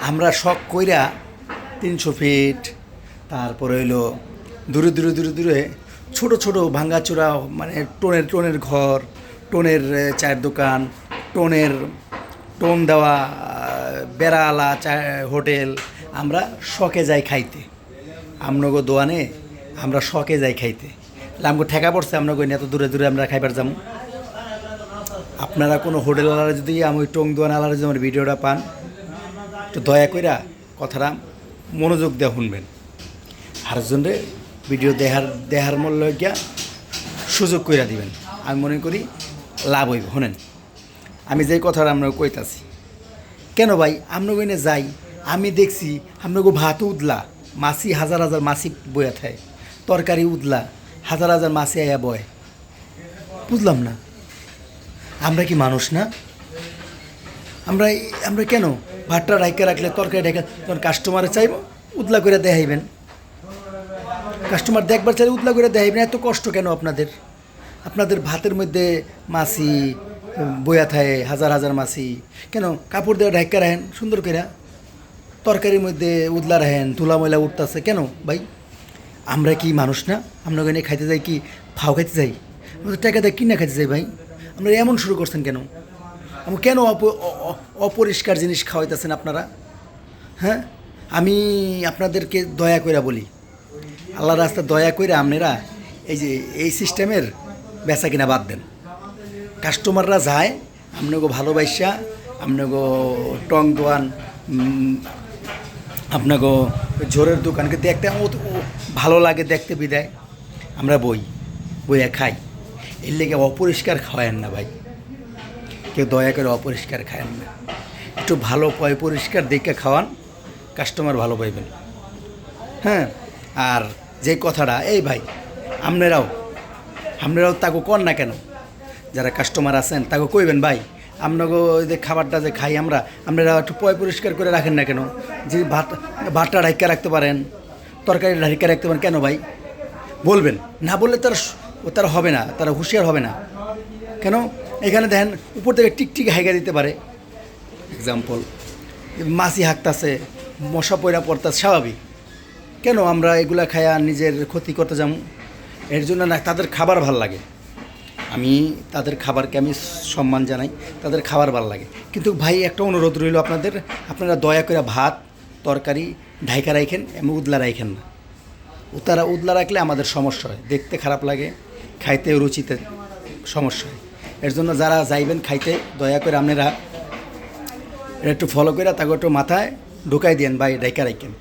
আমরা শখ কইরা 300 ফিট, তারপরে হইলো দূরে দূরে দূরে দূরে ছোট ছোট ভাঙ্গাচোরা, মানে টোনের টোনের ঘর, টোনের চায়ের দোকান, টোনের টোন দেওয়া বেড়াওয়ালা হোটেল আমরা শখে যাই খাইতে। আমনগো দোয়ানে আমরা শখে যাই খাইতে। আমগো ঠেকা পড়ছে আমরা কই এত দূরে দূরে আমরা খাইবার যাবো। আপনারা কোনো হোটেলওয়ালারা যদি আমি ওই টং দোয়ানওয়ালারা যদি আমার ভিডিওটা পান, তো দয়া কইরা কথাটা মনোযোগ দিয়ে শুনবেন। আরেকজনরে ভিডিও দেহার মূল্য গিয়া সুযোগ কইরা দিবেন। আমি মনে করি লাভ হইব। শোনেন, আমি যে কথাটা আপনাকে কইতাছি, কেন ভাই আমরা কইনে যাই, আমি দেখছি আপনাকে ভাত উদলা, মাছি হাজার হাজার মাছি বইয়া থাকে, তরকারি উদলা, হাজার হাজার মাছি আয়া বয়। বুঝলাম না, আমরা কি মানুষ না? আমরা আমরা কেন ভাতটা রাইকা রাখলে, তরকারি ঢাকা তখন কাস্টমারে চাইব উদলা করে দেখাইবেন। কাস্টমার দেখবার চাইলে উদলা করে দেখাইবেন। এত কষ্ট কেন আপনাদের? আপনাদের ভাতের মধ্যে মাছি বইয়া থাকে, হাজার হাজার মাছি, কেন কাপড় দিয়ে ঢাকা রাখেন সুন্দর করে, তরকারির মধ্যে উদলা রাখেন, তুলা ময়লা উঠতেছে কেন ভাই? আমরা কি মানুষ না? আমরা ওখানে খাইতে যাই কি ফাও খাইতে যাই? আমাদের টাকা দিয়ে কিনা খাইতে যাই ভাই? আপনারা এমন শুরু করছেন কেন? আমি কেন অপরিষ্কার জিনিস খাওয়াইতেছেন আপনারা? হ্যাঁ, আমি আপনাদেরকে দয়া কইরা বলি, আল্লাহর রাস্তা দয়া কইরা আপনারা এই যে এই সিস্টেমের বেচা কিনা বাদ দেন। কাস্টমাররা যায় আপনাকে ভালোবাসা, আপনাকে টং দোয়ান, আপনাকে ঝোরের দোকানকে দেখতে ভালো লাগে, দেখতে বিদায় আমরা বইয়া খাই। এর লেগে অপরিষ্কার খাওয়ায়েন না ভাই, কেউ দয়া করে অপরিষ্কার খায়েন না। একটু ভালো পরিষ্কার দেখে খাওয়ান, কাস্টমার ভালো পাইবেন। হ্যাঁ, আর যে কথাটা, এই ভাই আপনারাও তাকে কর না কেন? যারা কাস্টমার আছেন তাকে কইবেন, ভাই আপনাকে যে খাবারটা যে খাই আপনারা একটু পরিষ্কার করে রাখেন না কেন? যে ভাতটা ঢাইকা রাখতে পারেন, তরকারি ঢাইকা রাখতে পারেন কেন ভাই? বলবেন না, বললে তারা হবে না, তারা হুঁশিয়ার হবে না কেন? এখানে দেখেন উপর থেকে টিকটিক হাইকা দিতে পারে, এক্সাম্পল মাছি হাঁকতাছে, মশা পয়রা পড়তাছে, স্বাভাবিক। কেন আমরা এগুলা খায়া নিজের ক্ষতি করতে যাবো? এর জন্য না, তাদের খাবার ভাল লাগে, আমি তাদের খাবারকে আমি সম্মান জানাই, তাদের খাবার ভাল লাগে। কিন্তু ভাই একটা অনুরোধ রইল আপনারা দয়া করে ভাত তরকারি ঢাইকা রাখেন, এমনি উদলা রাখেন না। উদলা রাখলে আমাদের সমস্যা হয়, দেখতে খারাপ লাগে, খাইতে রুচিতে সমস্যা হয়। এর জন্য যারা যাইবেন খাইতে, দয়া করে আপনারা এটা একটু ফলো করে তাকে একটু মাথায় ঢুকাই দেন, ভাই ঢাইকা রাখেন,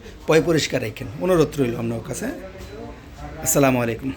পরিষ্কার রাখেন। অনুরোধ রইল আপনার কাছে। আসসালামু আলাইকুম।